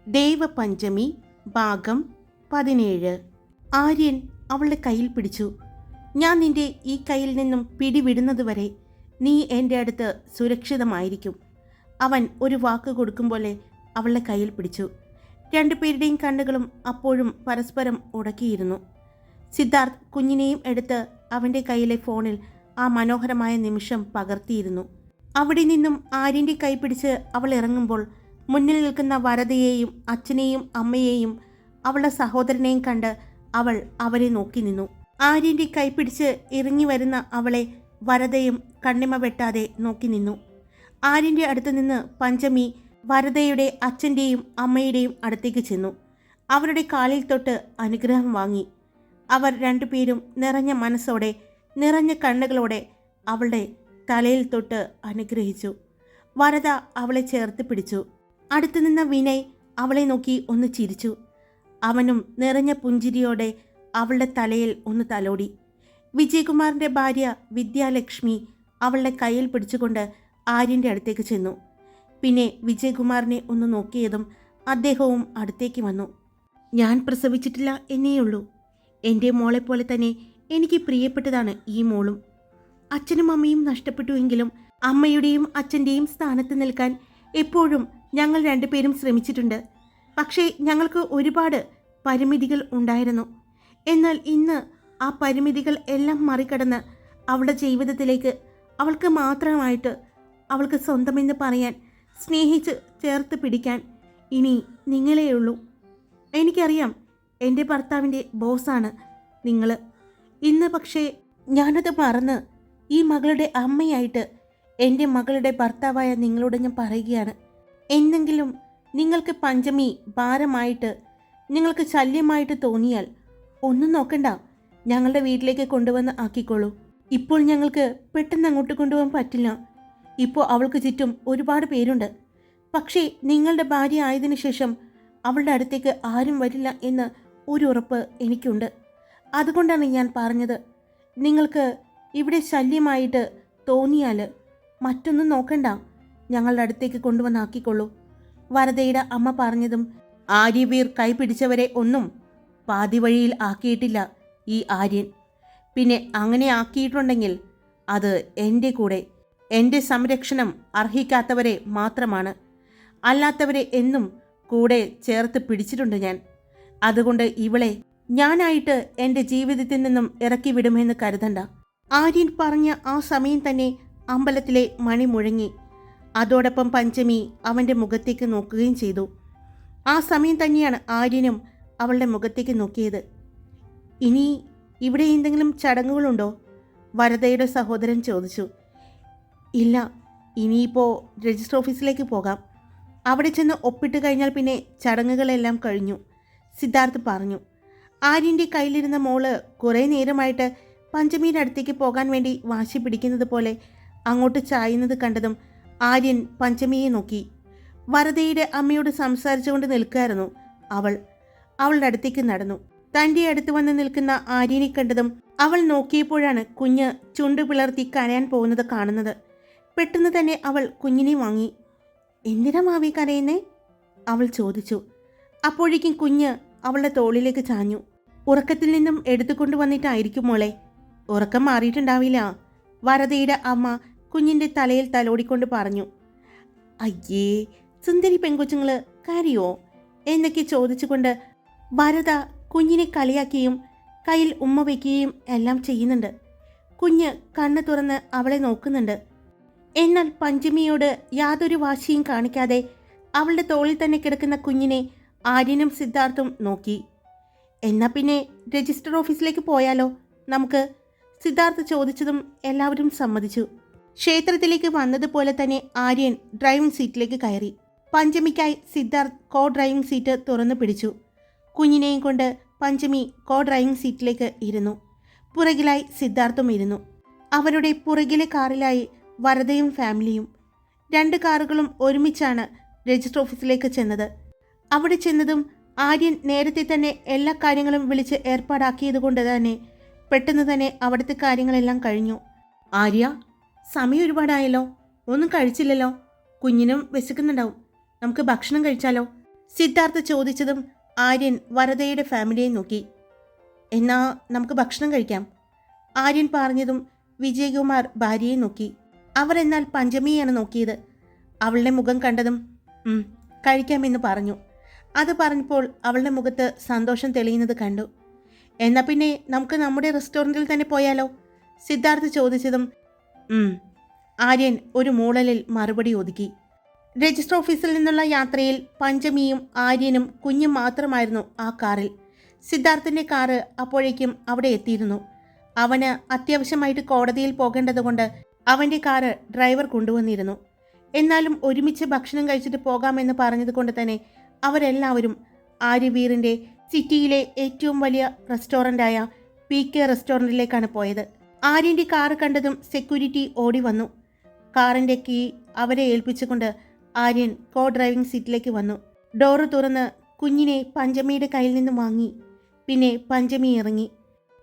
ദേവപഞ്ചമി ഭാഗം 17. ആര്യൻ അവളുടെ കയ്യിൽ പിടിച്ചു. ഞാൻ നിന്റെ ഈ കയ്യിൽ നിന്നും പിടിവിടുന്നതുവരെ നീ എൻ്റെ അടുത്ത് സുരക്ഷിതമായിരിക്കും. അവൻ ഒരു വാക്ക് കൊടുക്കും പോലെ അവളുടെ കയ്യിൽ പിടിച്ചു. രണ്ടുപേരുടെയും കണ്ണുകളും അപ്പോഴും പരസ്പരം ഉടക്കിയിരുന്നു. സിദ്ധാർത്ഥ് കുഞ്ഞിനെയും എടുത്ത് അവൻ്റെ കയ്യിലെ ഫോണിൽ ആ മനോഹരമായ നിമിഷം പകർത്തിയിരുന്നു. അവിടെ നിന്നും ആര്യൻ്റെ കൈ പിടിച്ച് അവൾ ഇറങ്ങുമ്പോൾ മുന്നിൽ നിൽക്കുന്ന വരദയെയും അച്ഛനെയും അമ്മയെയും അവളുടെ സഹോദരനെയും കണ്ട് അവൾ അവരെ നോക്കി നിന്നു. ആര്യൻ്റെ കൈ പിടിച്ച് ഇറങ്ങി വരുന്ന അവളെ വരദയും കണ്ണിമ വെട്ടാതെ നോക്കി നിന്നു. ആര്യൻ്റെ അടുത്ത് നിന്ന് പഞ്ചമി വരദയുടെ അച്ഛൻ്റെയും അമ്മയുടെയും അടുത്തേക്ക് ചെന്നു. അവരുടെ കാലിൽ തൊട്ട് അനുഗ്രഹം വാങ്ങി. അവർ രണ്ടുപേരും നിറഞ്ഞ മനസ്സോടെ നിറഞ്ഞ കണ്ണുകളോടെ അവളുടെ തലയിൽ തൊട്ട് അനുഗ്രഹിച്ചു. വരദ അവളെ ചേർത്ത് പിടിച്ചു. അടുത്തു നിന്ന വിനയ് അവളെ നോക്കി ഒന്ന് ചിരിച്ചു. അവനും നിറഞ്ഞ പുഞ്ചിരിയോടെ അവളുടെ തലയിൽ ഒന്ന് തലോടി. വിജയകുമാറിൻ്റെ ഭാര്യ വിദ്യാലക്ഷ്മി അവളുടെ കയ്യിൽ പിടിച്ചുകൊണ്ട് ആര്യൻ്റെ അടുത്തേക്ക് ചെന്നു. പിന്നെ വിജയകുമാറിനെ ഒന്ന് നോക്കിയതും അദ്ദേഹവും അടുത്തേക്ക് വന്നു. ഞാൻ പ്രസവിച്ചിട്ടില്ല എന്നേയുള്ളൂ. എൻ്റെ മോളെപ്പോലെ തന്നെ എനിക്ക് പ്രിയപ്പെട്ടതാണ് ഈ മോളും. അച്ഛനും അമ്മയും നഷ്ടപ്പെട്ടുവെങ്കിലും അമ്മയുടെയും അച്ഛൻ്റെയും സ്ഥാനത്ത് നിൽക്കാൻ എപ്പോഴും ഞങ്ങൾ രണ്ടുപേരും ശ്രമിച്ചിട്ടുണ്ട്. പക്ഷേ ഞങ്ങൾക്ക് ഒരുപാട് പരിമിതികൾ ഉണ്ടായിരുന്നു. എന്നാൽ ഇന്ന് ആ പരിമിതികൾ എല്ലാം മറികടന്ന് അവളുടെ ജീവിതത്തിലേക്ക് അവൾക്ക് മാത്രമായിട്ട് അവൾക്ക് സ്വന്തമെന്ന് പറയാൻ, സ്നേഹിച്ച് ചേർത്ത് പിടിക്കാൻ ഇനി നിങ്ങളെയുള്ളൂ. എനിക്കറിയാം എൻ്റെ ഭർത്താവിൻ്റെ ബോസാണ് നിങ്ങൾ. ഇന്ന് പക്ഷേ ഞാനത് മറന്ന് ഈ മകളുടെ അമ്മയായിട്ട് എൻ്റെ മകളുടെ ഭർത്താവായ നിങ്ങളോട് ഞാൻ പറയുകയാണ്. എന്തെങ്കിലും നിങ്ങൾക്ക് പഞ്ചമി ഭാരമായിട്ട്, നിങ്ങൾക്ക് ശല്യമായിട്ട് തോന്നിയാൽ ഒന്നും നോക്കണ്ട, ഞങ്ങളുടെ വീട്ടിലേക്ക് കൊണ്ടുവന്ന് ആക്കിക്കോളൂ. ഇപ്പോൾ ഞങ്ങൾക്ക് പെട്ടെന്ന് അങ്ങോട്ട് കൊണ്ടുപോകാൻ പറ്റില്ല. ഇപ്പോൾ അവൾക്ക് ചുറ്റും ഒരുപാട് പേരുണ്ട്. പക്ഷേ നിങ്ങളുടെ ഭാര്യ ആയതിനു ശേഷം അവളുടെ അടുത്തേക്ക് ആരും വരില്ല എന്ന് ഒരു ഉറപ്പ് എനിക്കുണ്ട്. അതുകൊണ്ടാണ് ഞാൻ പറഞ്ഞത്, നിങ്ങൾക്ക് ഇവിടെ ശല്യമായിട്ട് തോന്നിയാൽ മറ്റൊന്നും നോക്കണ്ട, ഞങ്ങളുടെ അടുത്തേക്ക് കൊണ്ടുവന്നാക്കിക്കൊള്ളൂ. വരദയുടെ അമ്മ പറഞ്ഞതും ആര്യവീർ കൈപിടിച്ചവരെ ഒന്നും പാതി വഴിയിൽ ആക്കിയിട്ടില്ല ഈ ആര്യൻ. പിന്നെ അങ്ങനെ ആക്കിയിട്ടുണ്ടെങ്കിൽ അത് എൻ്റെ കൂടെ, എൻ്റെ സംരക്ഷണം അർഹിക്കാത്തവരെ മാത്രമാണ്. അല്ലാത്തവരെ എന്നും കൂടെ ചേർത്ത് പിടിച്ചിട്ടുണ്ട് ഞാൻ. അതുകൊണ്ട് ഇവളെ ഞാനായിട്ട് എൻ്റെ ജീവിതത്തിൽ നിന്നും ഇറക്കി വിടുമെന്ന് കരുതണ്ട. ആര്യൻ പറഞ്ഞ ആ സമയം തന്നെ അമ്പലത്തിലെ മണി മുഴങ്ങി. അതോടൊപ്പം പഞ്ചമി അവൻ്റെ മുഖത്തേക്ക് നോക്കുകയും ചെയ്തു. ആ സമയം തന്നെയാണ് ആര്യനും അവളുടെ മുഖത്തേക്ക് നോക്കിയത്. ഇനി ഇവിടെ എന്തെങ്കിലും ചടങ്ങുകളുണ്ടോ? വരദയുടെ സഹോദരൻ ചോദിച്ചു. ഇല്ല, ഇനിയിപ്പോൾ രജിസ്റ്റർ ഓഫീസിലേക്ക് പോകാം. അവിടെ ചെന്ന് ഒപ്പിട്ട് കഴിഞ്ഞാൽ പിന്നെ ചടങ്ങുകളെല്ലാം കഴിഞ്ഞു, സിദ്ധാർത്ഥ് പറഞ്ഞു. ആര്യൻ്റെ കയ്യിലിരുന്ന മോള് കുറേ നേരമായിട്ട് പഞ്ചമിയുടെ അടുത്തേക്ക് പോകാൻ വേണ്ടി വാശി പിടിക്കുന്നത് പോലെ അങ്ങോട്ട് ചായുന്നത് കണ്ടതും ആര്യൻ പഞ്ചമിയെ നോക്കി. വരദയുടെ അമ്മയോട് സംസാരിച്ചുകൊണ്ട് നിൽക്കായിരുന്നു അവൾ. അവളുടെ അടുത്തേക്ക് നടന്നു. തൻ്റെ അടുത്ത് വന്ന് നിൽക്കുന്ന ആര്യനെ കണ്ടതും അവൾ നോക്കിയപ്പോഴാണ് കുഞ്ഞ് ചുണ്ടു പിളർത്തി കരയാൻ പോകുന്നത് കാണുന്നത്. പെട്ടെന്ന് തന്നെ അവൾ കുഞ്ഞിനെ വാങ്ങി. എന്തിനാ മാവി കരയുന്നേ? അവൾ ചോദിച്ചു. അപ്പോഴേക്കും കുഞ്ഞ് അവളുടെ തോളിലേക്ക് ചാഞ്ഞു. ഉറക്കത്തിൽ നിന്നും എടുത്തുകൊണ്ട് വന്നിട്ടായിരിക്കും മോളെ. ഉറക്കം മാറിയിട്ടുണ്ടാവില്ല, വരദയുടെ അമ്മ കുഞ്ഞിൻ്റെ തലയിൽ തലോടിക്കൊണ്ട് പറഞ്ഞു. അയ്യേ, സുന്ദരി പെൺകൊച്ചുങ്ങൾ കരയോ എന്നൊക്കെ ചോദിച്ചുകൊണ്ട് വരദ കുഞ്ഞിനെ കളിയാക്കിയും കയ്യിൽ ഉമ്മ വയ്ക്കുകയും എല്ലാം ചെയ്യുന്നുണ്ട്. കുഞ്ഞ് കണ്ണ് തുറന്ന് അവളെ നോക്കുന്നുണ്ട്. എന്നാൽ പഞ്ചമിയോട് യാതൊരു വാശിയും കാണിക്കാതെ അവളുടെ തോളിൽ തന്നെ കിടക്കുന്ന കുഞ്ഞിനെ ആര്യനും സിദ്ധാർത്ഥും നോക്കി. എന്നാൽ പിന്നെ രജിസ്റ്റർ ഓഫീസിലേക്ക് പോയാലോ നമുക്ക്? സിദ്ധാർത്ഥ് ചോദിച്ചതും എല്ലാവരും സമ്മതിച്ചു. ക്ഷേത്രത്തിലേക്ക് വന്നതുപോലെ തന്നെ ആര്യൻ ഡ്രൈവിംഗ് സീറ്റിലേക്ക് കയറി. പഞ്ചമിക്കായി സിദ്ധാർത്ഥ് കോ ഡ്രൈവിംഗ് സീറ്റ് തുറന്നു പിടിച്ചു. കുഞ്ഞിനെയും കൊണ്ട് പഞ്ചമി കോ ഡ്രൈവിംഗ് സീറ്റിലേക്ക് ഇരുന്നു. പുറകിലായി സിദ്ധാർത്ഥും ഇരുന്നു. അവരുടെ പുറകിലെ കാറിലായി വരദയും ഫാമിലിയും. 2 കാറുകളും ഒരുമിച്ചാണ് രജിസ്റ്റർ ഓഫീസിലേക്ക് ചെന്നത്. അവിടെ ചെന്നതും ആര്യൻ നേരത്തെ തന്നെ എല്ലാ കാര്യങ്ങളും വിളിച്ച് ഏർപ്പാടാക്കിയതുകൊണ്ട് തന്നെ പെട്ടെന്ന് തന്നെ അവിടുത്തെ കാര്യങ്ങളെല്ലാം കഴിഞ്ഞു. ആര്യ, സമയം ഒരുപാടായല്ലോ, ഒന്നും കഴിച്ചില്ലല്ലോ. കുഞ്ഞിനും വിശക്കുന്നുണ്ടാവും, നമുക്ക് ഭക്ഷണം കഴിച്ചാലോ? സിദ്ധാർത്ഥ് ചോദിച്ചതും ആര്യൻ വരദയുടെ ഫാമിലിയെ നോക്കി. എന്നാ നമുക്ക് ഭക്ഷണം കഴിക്കാം. ആര്യൻ പറഞ്ഞതും വിജയകുമാർ ഭാര്യയെ നോക്കി. അവർ എന്നാൽ പഞ്ചമിയാണ് നോക്കിയത്. അവളുടെ മുഖം കണ്ടതും കഴിക്കാമെന്ന് പറഞ്ഞു. അത് പറഞ്ഞപ്പോൾ അവളുടെ മുഖത്ത് സന്തോഷം തെളിയുന്നത് കണ്ടു. എന്നാൽ പിന്നെ നമുക്ക് നമ്മുടെ റെസ്റ്റോറൻറ്റിൽ തന്നെ പോയാലോ? സിദ്ധാർത്ഥ് ചോദിച്ചതും ആര്യൻ ഒരു മൂളലിൽ മറുപടി ഒതുക്കി. രജിസ്റ്റർ ഓഫീസിൽ നിന്നുള്ള യാത്രയിൽ പഞ്ചമിയും ആര്യനും കുഞ്ഞും മാത്രമായിരുന്നു ആ കാറിൽ. സിദ്ധാർത്ഥിൻ്റെ കാറ് അപ്പോഴേക്കും അവിടെ എത്തിയിരുന്നു. അവന് അത്യാവശ്യമായിട്ട് കോടതിയിൽ പോകേണ്ടതുകൊണ്ട് അവൻ്റെ കാറ് ഡ്രൈവർ കൊണ്ടുവന്നിരുന്നു. എന്നാലും ഒരുമിച്ച് ഭക്ഷണം കഴിച്ചിട്ട് പോകാമെന്ന് പറഞ്ഞതുകൊണ്ട് തന്നെ അവരെല്ലാവരും ആര്യവീറിൻ്റെ സിറ്റിയിലെ ഏറ്റവും വലിയ റെസ്റ്റോറൻ്റായ PK റെസ്റ്റോറൻറ്റിലേക്കാണ് പോയത്. ആര്യൻ്റെ കാറ് കണ്ടതും സെക്യൂരിറ്റി ഓടി വന്നു. കാറിൻ്റെ കീ അവരെ ഏൽപ്പിച്ചുകൊണ്ട് ആര്യൻ കോ ഡ്രൈവിംഗ് സീറ്റിലേക്ക് വന്നു. ഡോറ് തുറന്ന് കുഞ്ഞിനെ പഞ്ചമിയുടെ കയ്യിൽ നിന്ന് വാങ്ങി. പിന്നെ പഞ്ചമി ഇറങ്ങി.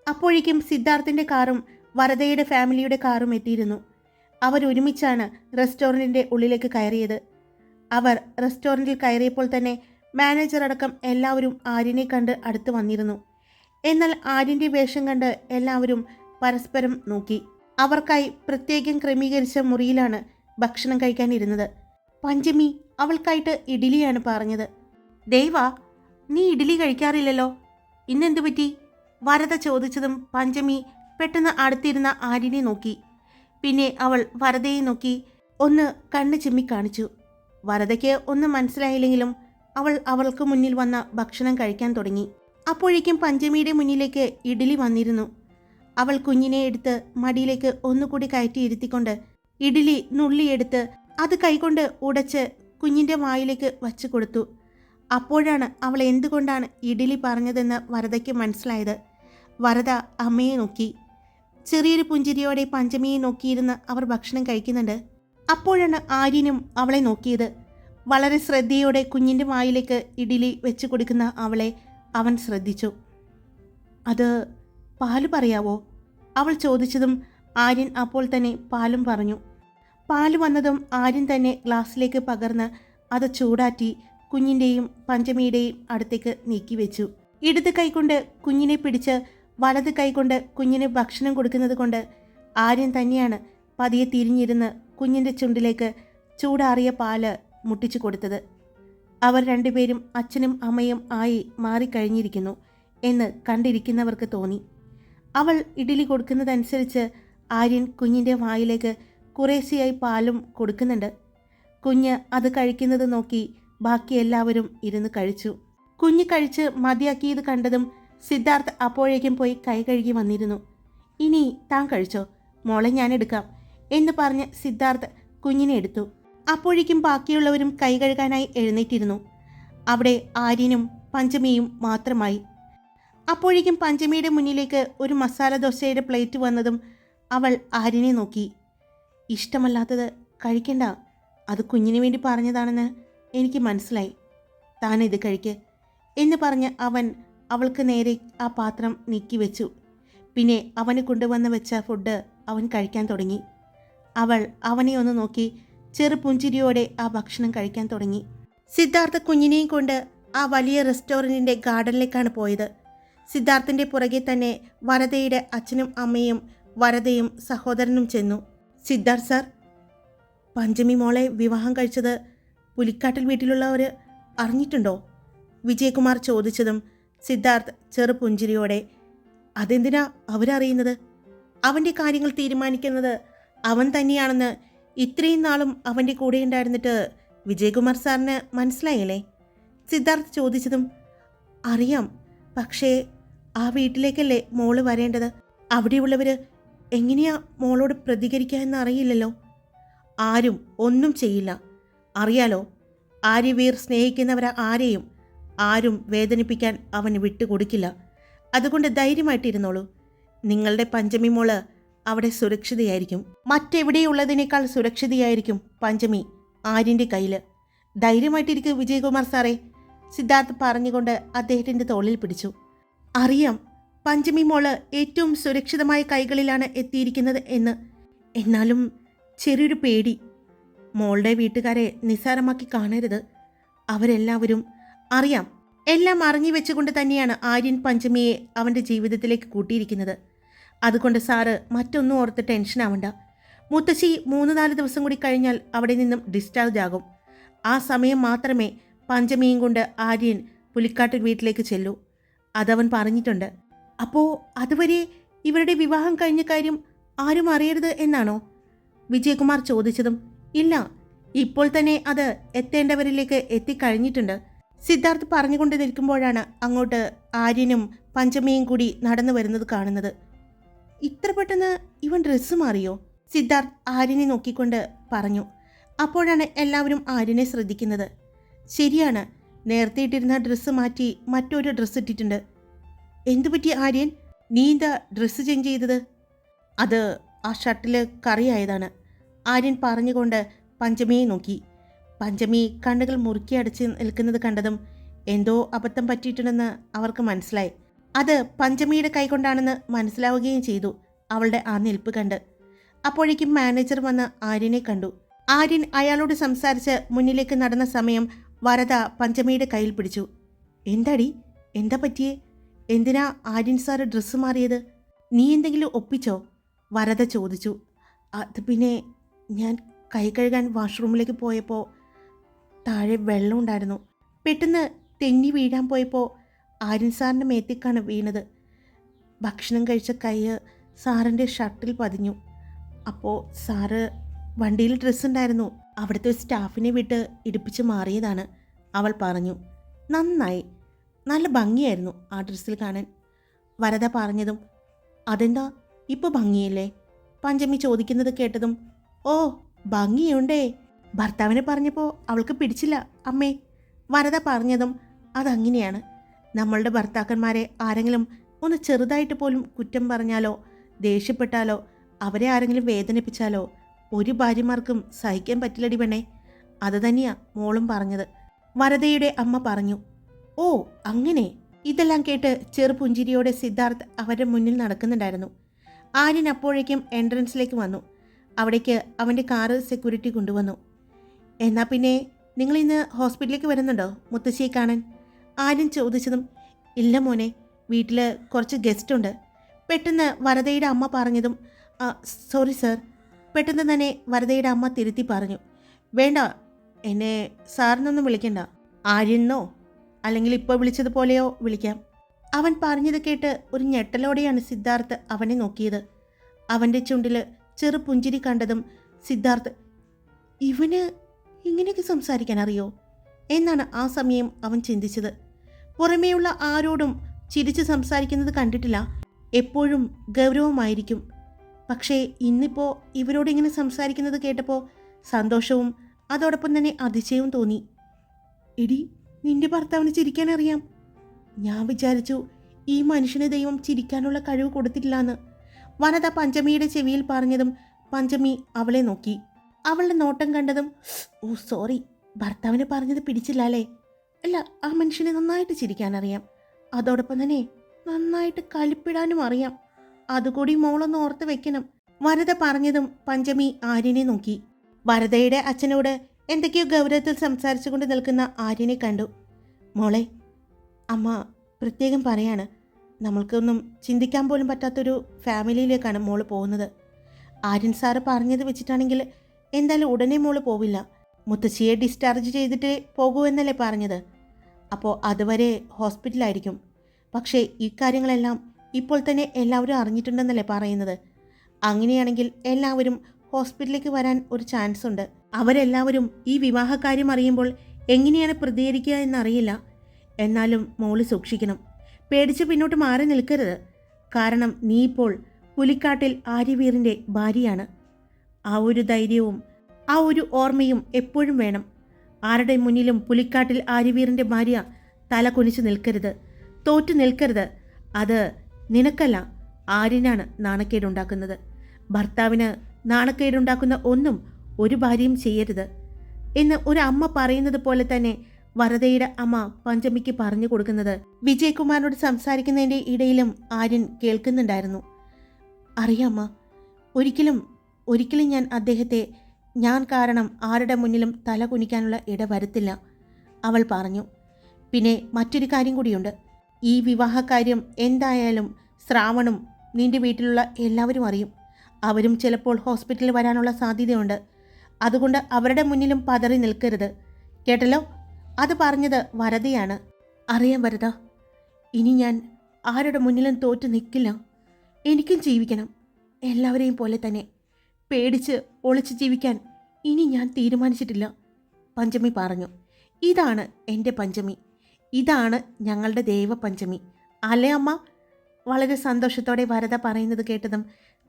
അപ്പോഴേക്കും സിദ്ധാർത്ഥിൻ്റെ കാറും വരദയുടെ ഫാമിലിയുടെ കാറും എത്തിയിരുന്നു. അവരൊരുമിച്ചാണ് റെസ്റ്റോറൻറ്റിൻ്റെ ഉള്ളിലേക്ക് കയറിയത്. അവർ റെസ്റ്റോറൻറ്റിൽ കയറിയപ്പോൾ തന്നെ മാനേജർ അടക്കം എല്ലാവരും ആര്യനെ കണ്ട് അടുത്ത് വന്നിരുന്നു. എന്നാൽ ആര്യൻ്റെ വേഷം കണ്ട് എല്ലാവരും പരസ്പരം നോക്കി. അവർക്കായി പ്രത്യേകം ക്രമീകരിച്ച മുറിയിലാണ് ഭക്ഷണം കഴിക്കാനിരുന്നത്. പഞ്ചമി അവൾക്കായിട്ട് ഇഡ്ഡലിയാണ് പറഞ്ഞത്. ദേവാ, നീ ഇഡ്ഡലി കഴിക്കാറില്ലല്ലോ, ഇന്നെന്തു പറ്റി? വരദ ചോദിച്ചതും പഞ്ചമി പെട്ടെന്ന് അടുത്തിരുന്ന ആര്യനെ നോക്കി. പിന്നെ അവൾ വരദയെ നോക്കി ഒന്ന് കണ്ണ് ചിമ്മി കാണിച്ചു. വരദയ്ക്ക് ഒന്നും മനസ്സിലായില്ലെങ്കിലും അവൾക്ക് മുന്നിൽ വന്ന ഭക്ഷണം കഴിക്കാൻ തുടങ്ങി. അപ്പോഴേക്കും പഞ്ചമിയുടെ മുന്നിലേക്ക് ഇഡ്ഡലി വന്നിരുന്നു. അവൾ കുഞ്ഞിനെ എടുത്ത് മടിയിലേക്ക് ഒന്നുകൂടി കയറ്റി ഇരുത്തിക്കൊണ്ട് ഇഡ്ഡലി നുള്ളിയെടുത്ത് അത് കൈകൊണ്ട് ഉടച്ച് കുഞ്ഞിൻ്റെ വായിലേക്ക് വച്ചു കൊടുത്തു. അപ്പോഴാണ് അവൾ എന്തുകൊണ്ടാണ് ഇഡ്ഡലി പറഞ്ഞതെന്ന് വരദയ്ക്ക് മനസ്സിലായത്. വരദ അമ്മയെ നോക്കി. ചെറിയൊരു പുഞ്ചിരിയോടെ പഞ്ചമിയെ നോക്കിയിരുന്ന് അവർ ഭക്ഷണം കഴിക്കുന്നുണ്ട്. അപ്പോഴാണ് ആര്യനും അവളെ നോക്കിയത്. വളരെ ശ്രദ്ധയോടെ കുഞ്ഞിൻ്റെ വായിലേക്ക് ഇഡ്ഡലി വെച്ച് കൊടുക്കുന്ന അവളെ അവൻ ശ്രദ്ധിച്ചു. അത് പാല് പറയാവോ? അവൾ ചോദിച്ചതും ആര്യൻ അപ്പോൾ തന്നെ പാലും പറഞ്ഞു. പാല് വന്നതും ആര്യൻ തന്നെ ഗ്ലാസ്സിലേക്ക് പകർന്ന് അത് ചൂടാറ്റി കുഞ്ഞിൻ്റെയും പഞ്ചമിയുടെയും അടുത്തേക്ക് നീക്കി വെച്ചു. ഇടത് കൈകൊണ്ട് കുഞ്ഞിനെ പിടിച്ച് വലത് കൈകൊണ്ട് കുഞ്ഞിന് ഭക്ഷണം കൊടുക്കുന്നത് കൊണ്ട് ആര്യൻ തന്നെയാണ് പതിയെ തിരിഞ്ഞിരുന്ന് കുഞ്ഞിൻ്റെ ചുണ്ടിലേക്ക് ചൂടാറിയ പാല് മുട്ടിച്ചു കൊടുത്തത്. അവർ രണ്ടുപേരും അച്ഛനും അമ്മയും ആയി മാറിക്കഴിഞ്ഞിരിക്കുന്നു എന്ന് കണ്ടിരിക്കുന്നവർക്ക് തോന്നി. അവൾ ഇഡ്ഡലി കൊടുക്കുന്നതനുസരിച്ച് ആര്യൻ കുഞ്ഞിൻ്റെ വായിലേക്ക് കുറേശ്ശെയായി പാലും കൊടുക്കുന്നുണ്ട്. കുഞ്ഞ് അത് കഴിക്കുന്നത് നോക്കി ബാക്കി എല്ലാവരും ഇരുന്ന് കഴിച്ചു. കുഞ്ഞ് കഴിച്ച് മതിയാക്കിയത് കണ്ടതും സിദ്ധാർത്ഥ് അപ്പോഴേക്കും പോയി കൈ കഴുകി വന്നിരുന്നു. ഇനി താൻ കഴിച്ചോ, മോളെ ഞാൻ എടുക്കാം എന്ന് പറഞ്ഞ് സിദ്ധാർത്ഥ് കുഞ്ഞിനെ എടുത്തു. അപ്പോഴേക്കും ബാക്കിയുള്ളവരും കൈ കഴുകാനായി എഴുന്നേറ്റിരുന്നു. അവിടെ ആര്യനും പഞ്ചമിയും മാത്രമായി. അപ്പോഴേക്കും പഞ്ചമിയുടെ മുന്നിലേക്ക് ഒരു മസാല ദോശയുടെ പ്ലേറ്റ് വന്നതും അവൾ ആര്യനെ നോക്കി. ഇഷ്ടമല്ലാത്തത് കഴിക്കണ്ട, അത് കുഞ്ഞിന് വേണ്ടി പറഞ്ഞതാണെന്ന് എനിക്ക് മനസ്സിലായി, താൻ ഇത് കഴിക്ക് എന്ന് പറഞ്ഞ് അവൻ അവൾക്ക് നേരെ ആ പാത്രം നീക്കി വെച്ചു. പിന്നെ അവന് കൊണ്ടുവന്ന് വെച്ച ഫുഡ് അവൻ കഴിക്കാൻ തുടങ്ങി. അവൾ അവനെ ഒന്ന് നോക്കി ചെറു പുഞ്ചിരിയോടെ ആ ഭക്ഷണം കഴിക്കാൻ തുടങ്ങി. സിദ്ധാർത്ഥ കുഞ്ഞിനെയും കൊണ്ട് ആ വലിയ റെസ്റ്റോറൻറ്റിൻ്റെ ഗാർഡനിലേക്കാണ് പോയത്. സിദ്ധാർത്ഥിൻ്റെ പുറകെ തന്നെ വരദയുടെ അച്ഛനും അമ്മയും വരദയും സഹോദരനും ചെന്നു. സിദ്ധാർത്ഥ് സാർ, പഞ്ചമി മോളെ വിവാഹം കഴിച്ചത് പുലിക്കാട്ടിൽ വീട്ടിലുള്ളവർ അറിഞ്ഞിട്ടുണ്ടോ? വിജയകുമാർ ചോദിച്ചതും സിദ്ധാർത്ഥ് ചെറു പുഞ്ചിരിയോടെ, അതെന്തിനാ അവരറിയുന്നത്? അവൻ്റെ കാര്യങ്ങൾ തീരുമാനിക്കുന്നത് അവൻ തന്നെയാണെന്ന് ഇത്രയും നാളും അവൻ്റെ കൂടെ ഉണ്ടായിരുന്നിട്ട് വിജയകുമാർ സാറിന് മനസ്സിലായില്ലേ? സിദ്ധാർത്ഥ് ചോദിച്ചതും, അറിയാം, പക്ഷേ ആ വീട്ടിലേക്കല്ലേ മോള് വരേണ്ടത്. അവിടെയുള്ളവർ എങ്ങനെയാ മോളോട് പ്രതികരിക്കുക എന്ന് അറിയില്ലല്ലോ. ആരും ഒന്നും ചെയ്യില്ല, അറിയാലോ. ആര്യവീർ സ്നേഹിക്കുന്നവരെ ആരും വേദനിപ്പിക്കാൻ അവന് വിട്ടുകൊടുക്കില്ല. അതുകൊണ്ട് ധൈര്യമായിട്ടിരുന്നോളൂ. നിങ്ങളുടെ പഞ്ചമി മോള് അവിടെ സുരക്ഷിതയായിരിക്കും. മറ്റെവിടെയുള്ളതിനേക്കാൾ സുരക്ഷിതയായിരിക്കും പഞ്ചമി ആര്യൻ്റെ കയ്യിൽ. ധൈര്യമായിട്ടിരിക്കും വിജയകുമാർ സാറേ, സിദ്ധാർത്ഥ് പറഞ്ഞുകൊണ്ട് അദ്ദേഹത്തിൻ്റെ തോളിൽ പിടിച്ചു. അറിയാം, പഞ്ചമി മോള് ഏറ്റവും സുരക്ഷിതമായ കൈകളിലാണ് എത്തിയിരിക്കുന്നത് എന്ന്. എന്നാലും ചെറിയൊരു പേടി. മോളുടെ വീട്ടുകാരെ നിസ്സാരമാക്കി കാണരുത്. അവരെല്ലാവരും അറിയാം. എല്ലാം അറിഞ്ഞു വെച്ചുകൊണ്ട് തന്നെയാണ് ആര്യൻ പഞ്ചമിയെ അവൻ്റെ ജീവിതത്തിലേക്ക് കൂട്ടിയിരിക്കുന്നത്. അതുകൊണ്ട് സാറ് മറ്റൊന്നും ഓർത്ത് ടെൻഷൻ ആവണ്ട. മുത്തശ്ശി 3-4 ദിവസം കൂടി കഴിഞ്ഞാൽ അവിടെ നിന്നും ഡിസ്ചാർജ് ആകും. ആ സമയം മാത്രമേ പഞ്ചമിയും കൊണ്ട് ആര്യൻ പുലിക്കാട്ടിൽ വീട്ടിലേക്ക് ചെല്ലൂ. അതവൻ പറഞ്ഞിട്ടുണ്ട്. അപ്പോൾ അതുവരെ ഇവരുടെ വിവാഹം കഴിഞ്ഞ കാര്യം ആരും അറിയരുത് എന്നാണോ? വിജയകുമാർ ചോദിച്ചതും ഇല്ല, ഇപ്പോൾ തന്നെ അത് എത്തേണ്ടവരിലേക്ക് എത്തിക്കഴിഞ്ഞിട്ടുണ്ട്. സിദ്ധാർത്ഥ് പറഞ്ഞുകൊണ്ട് നിൽക്കുമ്പോഴാണ് അങ്ങോട്ട് ആര്യനും പഞ്ചമിയും കൂടി നടന്നു വരുന്നത് കാണുന്നത്. ഇത്ര പെട്ടെന്ന് ഇവൻ ഡ്രസ്സ് മാറിയോ? സിദ്ധാർത്ഥ് ആര്യനെ നോക്കിക്കൊണ്ട് പറഞ്ഞു. അപ്പോഴാണ് എല്ലാവരും ആര്യനെ ശ്രദ്ധിക്കുന്നത്. ശരിയാണ്, നേരത്തെ ഇട്ടിരുന്ന ഡ്രസ്സ് മാറ്റി മറ്റൊരു ഡ്രസ്സ് ഇട്ടിട്ടുണ്ട്. എന്തുപറ്റി ആര്യൻ, നീ എന്താ ഡ്രസ്സ് ചേഞ്ച് ചെയ്തത്? അത് ആ ഷർട്ടിൽ കറിയായതാണ്, ആര്യൻ പറഞ്ഞുകൊണ്ട് പഞ്ചമിയെ നോക്കി. പഞ്ചമി കണ്ണുകൾ മുറുക്കി അടച്ച് നിൽക്കുന്നത് കണ്ടതും എന്തോ അബദ്ധം പറ്റിയിട്ടുണ്ടെന്ന് അവർക്ക് മനസ്സിലായി. അത് പഞ്ചമിയുടെ കൈകൊണ്ടാണെന്ന് മനസ്സിലാവുകയും ചെയ്തു അവളുടെ ആ നിൽപ്പ് കണ്ട്. അപ്പോഴേക്കും മാനേജർ വന്ന് ആര്യനെ കണ്ടു. ആര്യൻ അയാളോട് സംസാരിച്ച് മുന്നിലേക്ക് നടന്ന സമയം വരദ പഞ്ചമിയുടെ കയ്യിൽ പിടിച്ചു. എന്താടി, എന്താ പറ്റിയേ? എന്തിനാ ആര്യൻ സാറ് ഡ്രസ്സ് മാറിയത്? നീ എന്തെങ്കിലും ഒപ്പിച്ചോ? വരദ ചോദിച്ചു. അത് പിന്നെ ഞാൻ കൈ കഴുകാൻ വാഷ്റൂമിലേക്ക് പോയപ്പോൾ താഴെ വെള്ളം ഉണ്ടായിരുന്നു. പെട്ടെന്ന് തെന്നി വീഴാൻ പോയപ്പോൾ ആര്യൻ സാറിൻ്റെ മേത്തേക്കാണ് വീണത്. ഭക്ഷണം കഴിച്ച കൈ സാറിൻ്റെ ഷർട്ടിൽ പതിഞ്ഞു. അപ്പോൾ സാറ് വണ്ടിയിൽ ഡ്രസ്സ് ഉണ്ടായിരുന്നു, അവിടുത്തെ സ്റ്റാഫിനെ വിട്ട് ഇടിപ്പിച്ച് മാറിയതാണ്, അവൾ പറഞ്ഞു. നന്നായി, നല്ല ഭംഗിയായിരുന്നു ആ ഡ്രസ്സിൽ കാണാൻ, വരദ പറഞ്ഞതും. അതെന്താ ഇപ്പോൾ ഭംഗിയില്ലേ? പഞ്ചമി ചോദിക്കുന്നത് കേട്ടതും ഓ ഭംഗിയുണ്ടേ, ഭർത്താവിനെ പറഞ്ഞപ്പോൾ അവൾക്ക് പിടിച്ചില്ല അമ്മേ, വരദ പറഞ്ഞതും. അതങ്ങനെയാണ്, നമ്മളുടെ ഭർത്താക്കന്മാരെ ആരെങ്കിലും ഒന്ന് ചെറുതായിട്ട് പോലും കുറ്റം പറഞ്ഞാലോ ദേഷ്യപ്പെട്ടാലോ അവരെ ആരെങ്കിലും വേദനിപ്പിച്ചാലോ ഒരു ഭാര്യമാർക്കും സഹിക്കാൻ പറ്റില്ലടി പെണ്ണേ. അത് തന്നെയാ മോളും പറഞ്ഞത്, വരദയുടെ അമ്മ പറഞ്ഞു. ഓ അങ്ങനെ. ഇതെല്ലാം കേട്ട് ചെറുപുഞ്ചിരിയോടെ സിദ്ധാർത്ഥ് അവരുടെ മുന്നിൽ നടക്കുന്നുണ്ടായിരുന്നു. ആര്യൻ അപ്പോഴേക്കും എൻട്രൻസിലേക്ക് വന്നു. അവിടേക്ക് അവൻ്റെ കാറ് സെക്യൂരിറ്റി കൊണ്ടുവന്നു. എന്നാൽ പിന്നെ നിങ്ങൾ ഇന്ന് ഹോസ്പിറ്റലിലേക്ക് വരുന്നുണ്ടോ മുത്തശ്ശിയെ കാണാൻ? ആര്യൻ ചോദിച്ചതും ഇല്ല മോനെ, വീട്ടിൽ കുറച്ച് ഗസ്റ്റ് ഉണ്ട്. പെട്ടെന്ന് വരദയുടെ അമ്മ പറഞ്ഞതും സോറി സർ. പെട്ടെന്ന് തന്നെ വരദയുടെ അമ്മ തിരുത്തി പറഞ്ഞു. വേണ്ട, എന്നെ സാറിനൊന്നും വിളിക്കണ്ട, ആര്യനോ അല്ലെങ്കിൽ ഇപ്പോൾ വിളിച്ചതുപോലെയോ വിളിക്കാം. അവൻ പറഞ്ഞത് കേട്ട് ഒരു ഞെട്ടലോടെയാണ് സിദ്ധാർത്ഥ് അവനെ നോക്കിയത്. അവൻ്റെ ചുണ്ടിൽ ചെറുപുഞ്ചിരി കണ്ടതും സിദ്ധാർത്ഥ് ഇവന് ഇങ്ങനെയൊക്കെ സംസാരിക്കാൻ അറിയോ എന്നാണ് ആ സമയം അവൻ ചിന്തിച്ചത്. പുറമേയുള്ള ആരോടും ചിരിച്ച് സംസാരിക്കുന്നത് കണ്ടിട്ടില്ല, എപ്പോഴും ഗൗരവമായിരിക്കും. പക്ഷേ ഇന്നിപ്പോൾ ഇവരോട് ഇങ്ങനെ സംസാരിക്കുന്നത് കേട്ടപ്പോൾ സന്തോഷവും അതോടൊപ്പം തന്നെ അതിശയവും തോന്നി. എടി, നിന്റെ ഭർത്താവിന് ചിരിക്കാനറിയാം. ഞാൻ വിചാരിച്ചു ഈ മനുഷ്യന് ദൈവം ചിരിക്കാനുള്ള കഴിവ് കൊടുത്തിട്ടില്ലാന്ന്. വനത പഞ്ചമിയുടെ ചെവിയിൽ പറഞ്ഞതും പഞ്ചമി അവളെ നോക്കി. അവളുടെ നോട്ടം കണ്ടതും ഓ സോറി, ഭർത്താവിനെ പറഞ്ഞത് പിടിച്ചില്ല അല്ലേ? അല്ല, ആ മനുഷ്യനെ നന്നായിട്ട് ചിരിക്കാനറിയാം, അതോടൊപ്പം തന്നെ നന്നായിട്ട് കളിപ്പിടാനും അറിയാം. അതുകൂടി മോളൊന്ന് ഓർത്ത് വെക്കണം. വരദ പറഞ്ഞതും പഞ്ചമി ആര്യനെ നോക്കി. വരദയുടെ അച്ഛനോട് എന്തൊക്കെയോ ഗൗരവത്തിൽ സംസാരിച്ചുകൊണ്ട് നിൽക്കുന്ന ആര്യനെ കണ്ടു. മോളെ, അമ്മ പ്രത്യേകം പറയാണ്, നമ്മൾക്കൊന്നും ചിന്തിക്കാൻ പോലും പറ്റാത്തൊരു ഫാമിലിയിലേക്കാണ് മോള് പോകുന്നത്. ആര്യൻ സാറ് പറഞ്ഞത് വെച്ചിട്ടാണെങ്കിൽ എന്തായാലും ഉടനെ മോള് പോവില്ല. മുത്തശ്ശിയെ ഡിസ്ചാർജ് ചെയ്തിട്ട് പോകൂ എന്നല്ലേ പറഞ്ഞത്? അപ്പോൾ അതുവരെ ഹോസ്പിറ്റലായിരിക്കും. പക്ഷേ ഈ കാര്യങ്ങളെല്ലാം ഇപ്പോൾ തന്നെ എല്ലാവരും അറിഞ്ഞിട്ടുണ്ടെന്നല്ലേ പറയുന്നത്? അങ്ങനെയാണെങ്കിൽ എല്ലാവരും ഹോസ്പിറ്റലിലേക്ക് വരാൻ ഒരു ചാൻസ് ഉണ്ട്. അവരെല്ലാവരും ഈ വിവാഹകാര്യം അറിയുമ്പോൾ എങ്ങനെയാണ് പ്രതികരിക്കുക എന്നറിയില്ല. എന്നാലും മോള് സൂക്ഷിക്കണം, പേടിച്ച് പിന്നോട്ട് മാറി നിൽക്കരുത്. കാരണം നീ ഇപ്പോൾ പുലിക്കാട്ടിൽ ആര്യവീറിൻ്റെ ഭാര്യയാണ്. ആ ഒരു ധൈര്യവും ആ ഒരു ഓർമ്മയും എപ്പോഴും വേണം. ആരുടെ മുന്നിലും പുലിക്കാട്ടിൽ ആര്യവീറിൻ്റെ ഭാര്യ തല കുനിച്ച് നിൽക്കരുത്, തോറ്റു നിൽക്കരുത്. അത് നിനക്കല്ല, ആര്യനാണ് നാണക്കേടുണ്ടാക്കുന്നത്. ഭർത്താവിന് നാണക്കേടുണ്ടാക്കുന്ന ഒന്നും ഒരു ഭാര്യയും ചെയ്യരുത് എന്ന് ഒരു അമ്മ പറയുന്നത് പോലെ തന്നെ വരദയുടെ അമ്മ പഞ്ചമിക്ക് പറഞ്ഞു കൊടുക്കുന്നത് വിജയകുമാറിനോട് സംസാരിക്കുന്നതിൻ്റെ ഇടയിലും ആര്യൻ കേൾക്കുന്നുണ്ടായിരുന്നു. അറിയാമ്മ, ഒരിക്കലും ഞാൻ അദ്ദേഹത്തെ ഞാൻ കാരണം ആരുടെ മുന്നിലും തല കുനിക്കാനുള്ള ഇട വരുത്തില്ല, അവൾ പറഞ്ഞു. പിന്നെ മറ്റൊരു കാര്യം കൂടിയുണ്ട്. ഈ വിവാഹകാര്യം എന്തായാലും ശ്രാവണും നിന്റെ വീട്ടിലുള്ള എല്ലാവരും അറിയും. അവരും ചിലപ്പോൾ ഹോസ്പിറ്റലിൽ വരാനുള്ള സാധ്യതയുണ്ട്. അതുകൊണ്ട് അവരുടെ മുന്നിലും പതറി നിൽക്കരുത്, കേട്ടല്ലോ? അത് പറഞ്ഞത് വരദയാണ്. അറിയാം വരദ, ഇനി ഞാൻ ആരുടെ മുന്നിലും തോറ്റു നിൽക്കില്ല. എനിക്കും ജീവിക്കണം, എല്ലാവരെയും പോലെ തന്നെ. പേടിച്ച് ഒളിച്ച് ജീവിക്കാൻ ഇനി ഞാൻ തീരുമാനിച്ചിട്ടില്ല, പഞ്ചമി പറഞ്ഞു. ഇതാണ് എൻ്റെ പഞ്ചമി, ഇതാണ് ഞങ്ങളുടെ ദേവപഞ്ചമി, അല്ലേ അമ്മ? വളരെ സന്തോഷത്തോടെ വരദ പറയുന്നത് കേട്ടതും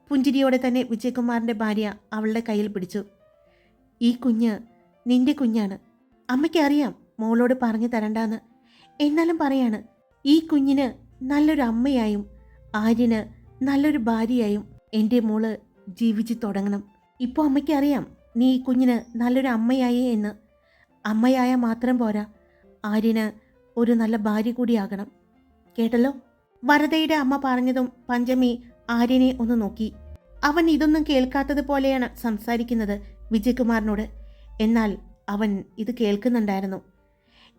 പുഞ്ചിരിയോടെ തന്നെ വിജയകുമാറിൻ്റെ ഭാര്യ അവളുടെ കയ്യിൽ പിടിച്ചു. ഈ കുഞ്ഞ് നിന്റെ കുഞ്ഞാണ്. അമ്മയ്ക്കറിയാം മോളോട് പറഞ്ഞു തരണ്ടാന്ന്, എന്നാലും പറയാണ്, ഈ കുഞ്ഞിന് നല്ലൊരു അമ്മയായും ആര്യന് നല്ലൊരു ഭാര്യയായും എൻ്റെ മോള് ജീവിച്ചു തുടങ്ങണം. ഇപ്പോൾ അമ്മയ്ക്കറിയാം നീ ഈ കുഞ്ഞിന് നല്ലൊരു അമ്മയായേ എന്ന്. അമ്മയായ മാത്രം പോരാ, ആര്യന് ഒരു നല്ല ഭാര്യ കൂടിയാകണം, കേട്ടല്ലോ? വരദയുടെ അമ്മ പറഞ്ഞതും പഞ്ചമി ആര്യനെ ഒന്ന് നോക്കി. അവൻ ഇതൊന്നും കേൾക്കാത്തതുപോലെയാണ് സംസാരിക്കുന്നത് വിജയകുമാറിനോട്. എന്നാൽ അവൻ ഇത് കേൾക്കുന്നുണ്ടായിരുന്നു.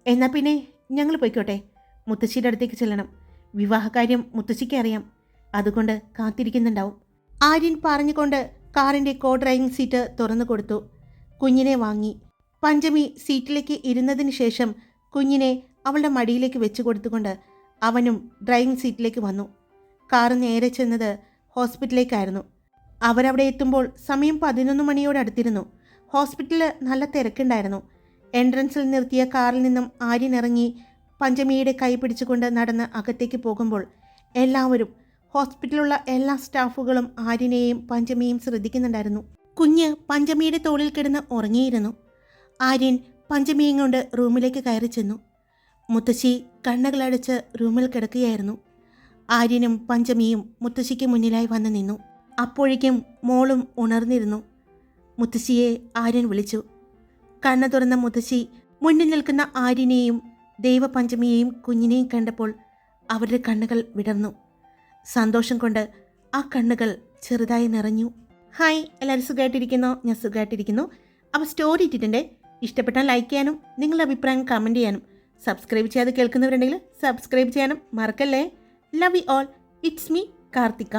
എന്നാൽ പിന്നെ ഞങ്ങൾ പോയിക്കോട്ടെ, മുത്തശ്ശിയുടെ അടുത്തേക്ക് ചെല്ലണം. വിവാഹകാര്യം മുത്തശ്ശിക്ക് അറിയാം, അതുകൊണ്ട് കാത്തിരിക്കുന്നുണ്ടാവും. ആര്യൻ പറഞ്ഞുകൊണ്ട് കാറിൻ്റെ കോ ഡ്രൈവിംഗ് സീറ്റ് തുറന്നു കൊടുത്തു. കുഞ്ഞിനെ വാങ്ങി. പഞ്ചമി സീറ്റിലേക്ക് ഇരുന്നതിന് ശേഷം കുഞ്ഞിനെ അവളുടെ മടിയിലേക്ക് വെച്ച് കൊടുത്തുകൊണ്ട് അവനും ഡ്രൈവിംഗ് സീറ്റിലേക്ക് വന്നു. കാറ് നേരെ ചെന്നത് ഹോസ്പിറ്റലിലേക്കായിരുന്നു. അവരവിടെ എത്തുമ്പോൾ സമയം 11 മണിയോടടുത്തിരുന്നു. ഹോസ്പിറ്റലിൽ നല്ല തിരക്കുണ്ടായിരുന്നു. എൻട്രൻസിൽ നിർത്തിയ കാറിൽ നിന്നും ആര്യൻ ഇറങ്ങി പഞ്ചമിയുടെ കൈ പിടിച്ചുകൊണ്ട് നടന്ന് അകത്തേക്ക് പോകുമ്പോൾ എല്ലാവരും, ഹോസ്പിറ്റലിലുള്ള എല്ലാ സ്റ്റാഫുകളും ആര്യനെയും പഞ്ചമിയെയും ശ്രദ്ധിക്കുന്നുണ്ടായിരുന്നു. കുഞ്ഞ് പഞ്ചമിയുടെ തോളിൽ കിടന്ന് ഉറങ്ങിയിരുന്നു. ആര്യൻ പഞ്ചമിയും കൊണ്ട് റൂമിലേക്ക് കയറി ചെന്നു. മുത്തശ്ശി കണ്ണുകളടച്ച് റൂമിൽ കിടക്കുകയായിരുന്നു. ആര്യനും പഞ്ചമിയും മുത്തശ്ശിക്ക് മുന്നിലായി വന്ന് നിന്നു. അപ്പോഴേക്കും മോളും ഉണർന്നിരുന്നു. മുത്തശ്ശിയെ ആര്യൻ വിളിച്ചു. കണ്ണു തുറന്ന മുത്തശ്ശി മുന്നിൽ നിൽക്കുന്ന ആര്യനെയും ദേവപഞ്ചമിയെയും കുഞ്ഞിനെയും കണ്ടപ്പോൾ അവരുടെ കണ്ണുകൾ വിടർന്നു. സന്തോഷം കൊണ്ട് ആ കണ്ണുകൾ ചെറുതായി നിറഞ്ഞു. ഹായ്, എല്ലാവരും സുഖമായിട്ടിരിക്കുന്നോ? ഞാൻ സുഖമായിട്ടിരിക്കുന്നു. അപ്പോൾ സ്റ്റോറി ഇട്ടിട്ടുണ്ട്. ഇഷ്ടപ്പെട്ടാൽ ലൈക്ക് ചെയ്യാനും നിങ്ങളുടെ അഭിപ്രായം കമൻറ്റ് ചെയ്യാനും സബ്സ്ക്രൈബ് ചെയ്യാതെ കേൾക്കുന്നവരുണ്ടെങ്കിൽ സബ്സ്ക്രൈബ് ചെയ്യാനും മറക്കല്ലേ. Love you all. It's me Karthika.